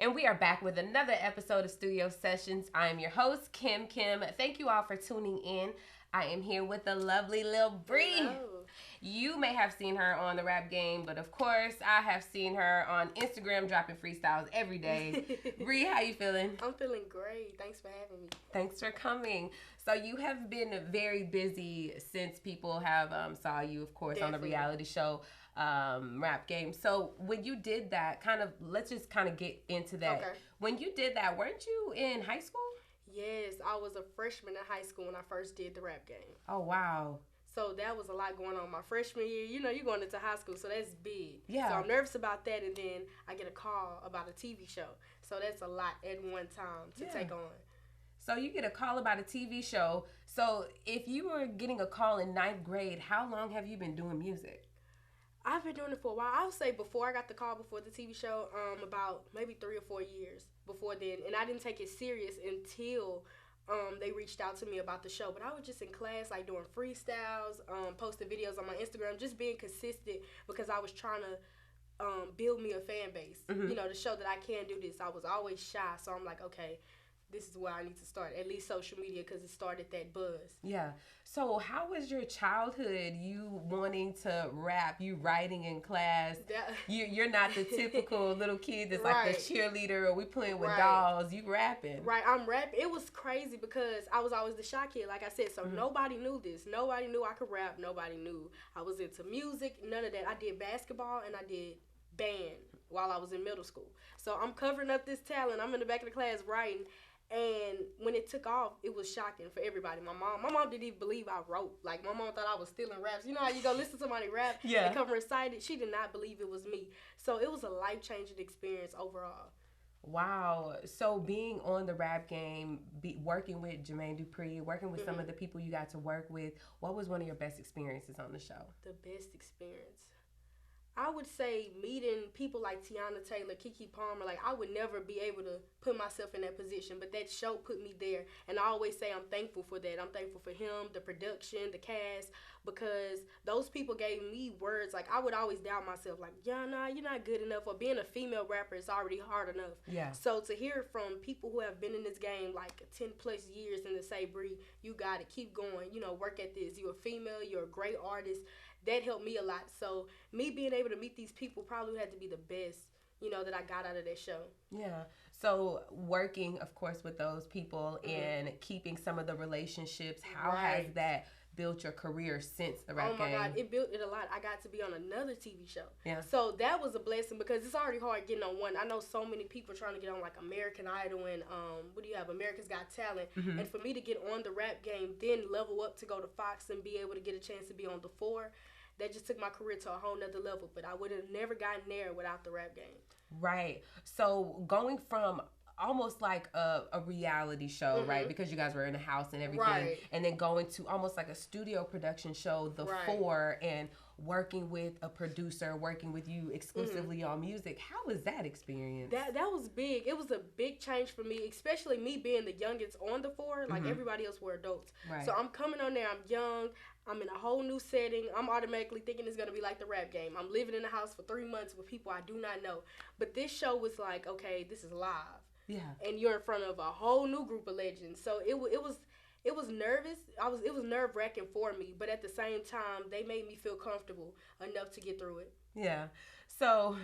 And we are back with another episode of Studio Sessions. I am your host, KimKim. Thank you all for tuning in. I am here with the lovely Lil Bri. Hello. You may have seen her on the rap game, but of course, I have seen her on Instagram dropping freestyles every day. Bri, how you feeling? I'm feeling great. Thanks for having me. Thanks for coming. So you have been very busy since people have saw you, of course, Definitely. on the reality show rap game. So when you did that, let's just get into that. Okay. When you did that, weren't you in high school? Yes, I was a freshman in high school when I first did the rap game. Oh, wow. So that was a lot going on my freshman year. You know, you're going into high school, so that's big. Yeah. So I'm nervous about that, and then I get a call about a TV show. So that's a lot at one time to take on. So you get a call about a TV show. So if you were getting a call in 9th grade, how long have you been doing music? I've been doing it for a while. I would say before I got the call before the TV show, about maybe 3 or 4 years before then. And I didn't take it serious until they reached out to me about the show. But I was just in class, like doing freestyles, posting videos on my Instagram, just being consistent because I was trying to build me a fan base, you know, to show that I can do this. I was always shy. So I'm like, okay, this is where I need to start, at least social media, because it started that buzz. Yeah. So how was your childhood, you wanting to rap, you writing in class? You're not the typical little kid that's like the cheerleader or we playing with dolls. You rapping. Right, I'm rapping. It was crazy because I was always the shy kid, like I said. So nobody knew this. Nobody knew I could rap. Nobody knew I was into music. None of that. I did basketball and I did band while I was in middle school. So I'm covering up this talent. I'm in the back of the class writing. And when it took off, it was shocking for everybody. My mom didn't even believe I wrote. Like, my mom thought I was stealing raps. You know how you go listen to somebody rap and come recite it? She did not believe it was me. So it was a life-changing experience overall. Wow. So being on the rap game, working with Jermaine Dupri, working with some of the people you got to work with, what was one of your best experiences on the show? The best experience? I would say meeting people like Tiana Taylor, Kiki Palmer. Like, I would never be able to put myself in that position, but that show put me there. And I always say I'm thankful for that. I'm thankful for him, the production, the cast, because those people gave me words. Like, I would always doubt myself, like, yeah, nah, you're not good enough. Or being a female rapper is already hard enough. Yeah. So to hear from people who have been in this game like 10 plus years and to say, Bri, you got it, keep going, you know, work at this. You're a female, you're a great artist. That helped me a lot. So me being able to meet these people probably had to be the best, you know, that I got out of that show. Yeah. So working, of course, with those people and keeping some of the relationships, how has that built your career since the rap game? Oh my God, it built it a lot. I got to be on another TV show. Yeah. So that was a blessing because it's already hard getting on one. I know so many people trying to get on like American Idol and what do you have? America's Got Talent. And for me to get on the rap game, then level up to go to Fox and be able to get a chance to be on The Four, that just took my career to a whole nother level. But I would have never gotten there without the rap game. Right. So going from almost like a reality show, right? Because you guys were in a house and everything. And then going to almost like a studio production show, The Four, and working with a producer, working with you exclusively on music. How was that experience? That was big. It was a big change for me, especially me being the youngest on The Four. Like everybody else were adults. Right. So I'm coming on there, I'm young, I'm in a whole new setting. I'm automatically thinking it's going to be like the rap game. I'm living in a house for 3 months with people I do not know. But this show was like, okay, this is live. Yeah. And you're in front of a whole new group of legends. So it was nervous. It was nerve-wracking for me, but at the same time, they made me feel comfortable enough to get through it. Yeah. So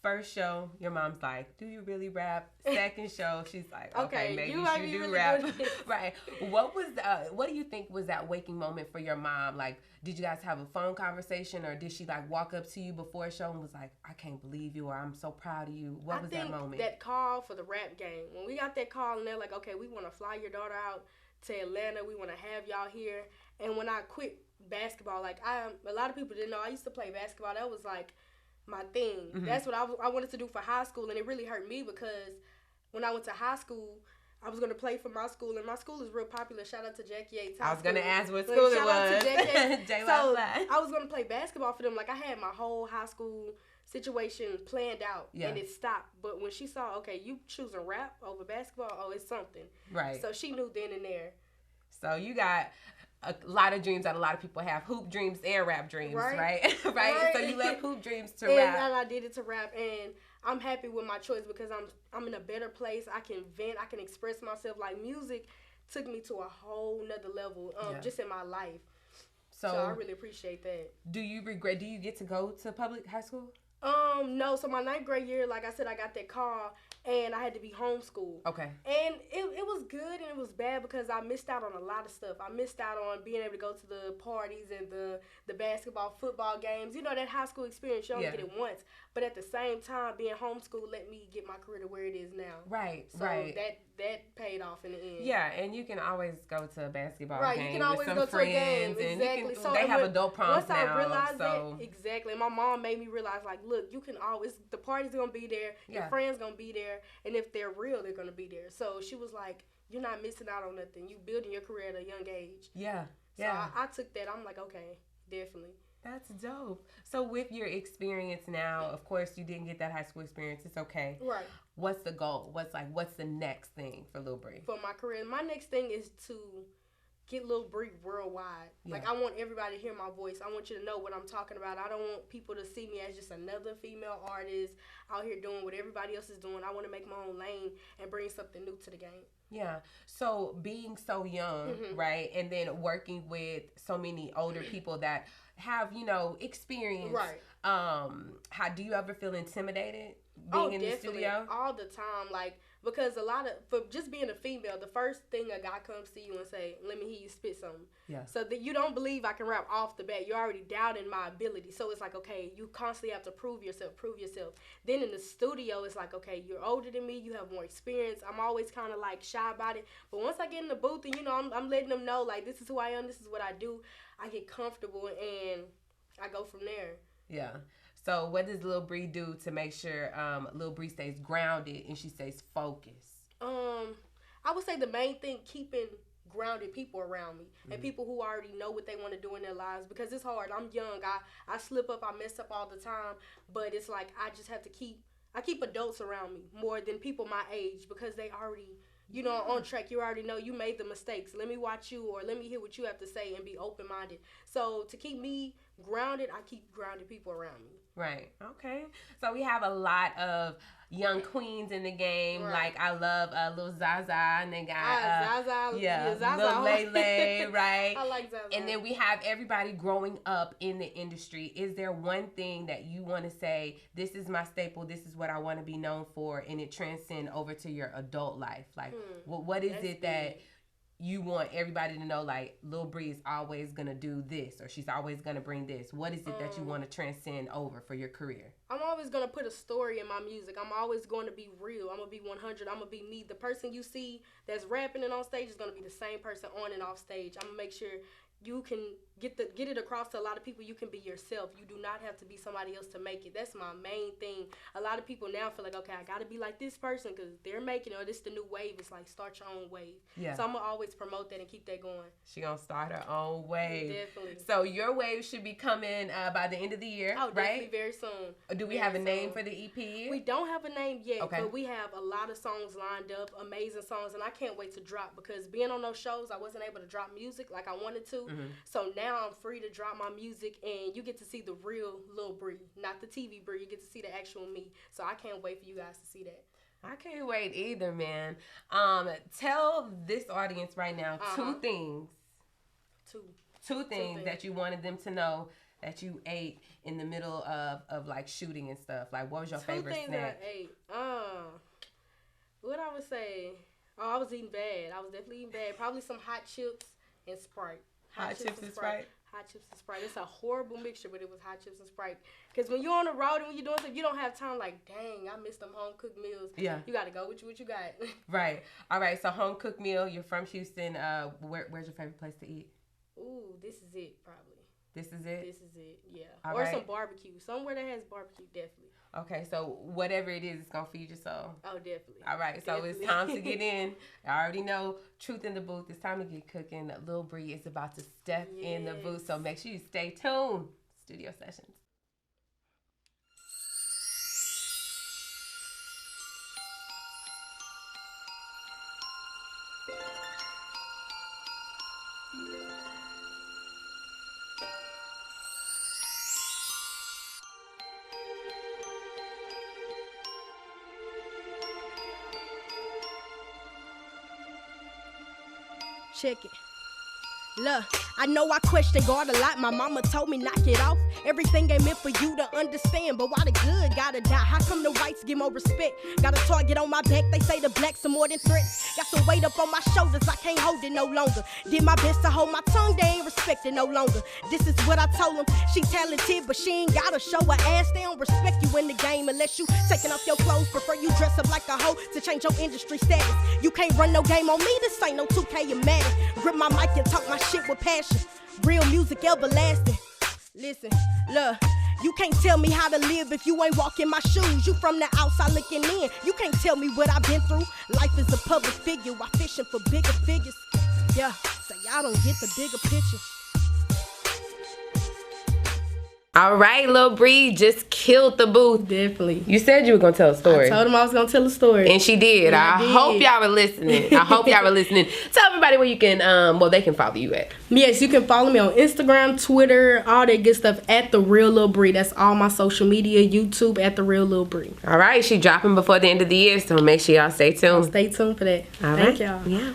first show, your mom's like, do you really rap? Second show, she's like, okay, maybe you do really rap. Right. What do you think was that waking moment for your mom? Like, did you guys have a phone conversation, or did she like walk up to you before a show and was like, I can't believe you, or I'm so proud of you? What was that moment? That call for the rap game, when we got that call and they're like, okay, we want to fly your daughter out to Atlanta, we want to have y'all here. And when I quit basketball, like a lot of people didn't know I used to play basketball. That was like my thing. That's what I wanted to do for high school, and it really hurt me because when I went to high school, I was going to play for my school, and my school is real popular. Shout out to Jackie Yates High School. I was going to ask what school it was. Shout out to Jackie Yates. So I was going to play basketball for them. Like, I had my whole high school situation planned out, and it stopped. But when she saw, okay, you choosing rap over basketball, oh, it's something. Right. So she knew then and there. So you got a lot of dreams that a lot of people have, hoop dreams and rap dreams, right? Right. So you left hoop dreams to rap. And I did it to rap, and I'm happy with my choice because I'm in a better place. I can vent. I can express myself. Like, music took me to a whole nother level just in my life. So I really appreciate that. Do you get to go to public high school? No. So my 9th grade year, like I said, I got that call and I had to be homeschooled. Okay. And it was good and it was bad because I missed out on a lot of stuff. I missed out on being able to go to the parties and the basketball, football games. You know, that high school experience, you only get it once. But at the same time, being homeschooled let me get my career to where it is now. Right, so that paid off in the end. Yeah, and you can always go to a basketball game. Right, you can always go to a game. Exactly. So they have adult proms now. Once I realized that, exactly. My mom made me realize, like, look, you can always, the party's going to be there, your friends going to be there, and if they're real, they're going to be there. So she was like, you're not missing out on nothing. You building your career at a young age. Yeah, so I took that. I'm like, okay, definitely. That's dope. So with your experience now, of course, you didn't get that high school experience. It's okay. Right. What's the goal? What's the next thing for Lil Bri? For my career, my next thing is to get Lil Bri worldwide. Yeah. Like, I want everybody to hear my voice. I want you to know what I'm talking about. I don't want people to see me as just another female artist out here doing what everybody else is doing. I want to make my own lane and bring something new to the game. Yeah. So being so young, right, and then working with so many older people that have, experience. Right. How do you ever feel intimidated being in the studio? All the time. Like, because for just being a female, the first thing a guy comes to you and say, let me hear you spit something. Yeah. So that you don't believe I can rap off the bat. You're already doubting my ability. So it's like, okay, you constantly have to prove yourself. Then in the studio, it's like, okay, you're older than me. You have more experience. I'm always kind of like shy about it. But once I get in the booth and, I'm letting them know, like, this is who I am. This is what I do. I get comfortable and I go from there. Yeah. So what does Lil Bri do to make sure Lil Bri stays grounded and she stays focused? I would say the main thing, keeping grounded people around me and people who already know what they want to do in their lives, because it's hard. I'm young. I slip up. I mess up all the time. But it's like I just have to keep adults around me more than people my age, because they already, on track. You already know you made the mistakes. Let me watch you, or let me hear what you have to say and be open-minded. So to keep me grounded, I keep grounded people around me. Right. Okay. So we have a lot of young queens in the game. Right. Like, I love Lil Zaza, and they got Zaza. Lil Lele, right? I like Zaza. And then we have everybody growing up in the industry. Is there one thing that you want to say, this is my staple, this is what I want to be known for, and it transcends over to your adult life? Like, what is it that you want everybody to know, like, Lil Bri is always going to do this, or she's always going to bring this? What is it that you want to transcend over for your career? I'm always going to put a story in my music. I'm always going to be real. I'm going to be 100. I'm going to be me. The person you see that's rapping and on stage is going to be the same person on and off stage. I'm going to make sure you can get it across to a lot of people. You can be yourself. You do not have to be somebody else to make it. That's my main thing. A lot of people now feel like, okay, I got to be like this person because they're making it, or this the new wave. It's like, start your own wave. Yeah. So I'm going to always promote that and keep that going. She going to start her own wave. Definitely. So your wave should be coming by the end of the year, right? Definitely very soon. Do we have a name for the EP? We don't have a name yet, okay, but we have a lot of songs lined up, amazing songs, and I can't wait to drop, because being on those shows, I wasn't able to drop music like I wanted to. So now I'm free to drop my music, and you get to see the real Lil Bri, not the TV Bri. You get to see the actual me. So I can't wait for you guys to see that. I can't wait either, man. Tell this audience right now two things. Two things that you wanted them to know that you ate in the middle of like shooting and stuff. Like, what was your favorite snack? 2 things that I ate. What I would say? Oh, I was eating bad. I was definitely eating bad. Probably some hot chips and Sprite. Hot chips and Sprite? Hot chips and Sprite. It's a horrible mixture, but it was hot chips and Sprite. Because when you're on the road and when you're doing something, you don't have time, like, dang, I missed them home-cooked meals. Yeah. You got to go with what you got. Right. All right, so home-cooked meal. You're from Houston. Where's your favorite place to eat? Ooh, this is it, probably. This is it? This is it, yeah. All or right. some barbecue. Somewhere that has barbecue, definitely. Okay, so whatever it is, it's going to feed your soul. Oh, definitely. All right, so it's time to get in. I already know Truth in the Booth. It's time to get cooking. Lil Bri is about to step in the booth, so make sure you stay tuned. Studio Sessions. Check it. Look, I know I question God a lot. My mama told me knock it off. Everything ain't meant for you to understand, but why the good gotta die? How come the whites get more respect? Got a target on my back, they say the blacks are more than threats. Got some weight up on my shoulders, I can't hold it no longer. Did my best to hold my tongue, they ain't respected no longer. This is what I told them, she talented, but she ain't gotta show her ass. They don't respect you in the game unless you taking off your clothes. Prefer you dress up like a hoe to change your industry status. You can't run no game on me, this ain't no 2K-O-Matic. Grip my mic and talk my shit with passion. Real music everlasting. Listen, look, you can't tell me how to live if you ain't walking my shoes. You from the outside looking in. You can't tell me what I've been through. Life is a public figure. Why fishing for bigger figures? Yeah, so y'all don't get the bigger picture. All right, Lil Bri just killed the booth. Definitely. You said you were going to tell a story. I told him I was going to tell a story. And she did. I hope y'all were listening. Tell everybody where you can, they can follow you at. Yes, you can follow me on Instagram, Twitter, all that good stuff at The Real Lil Bri. That's all my social media, YouTube at The Real Lil Bri. All right, she dropping before the end of the year, so make sure y'all stay tuned. Stay tuned for that. All Thank right. y'all. Yeah.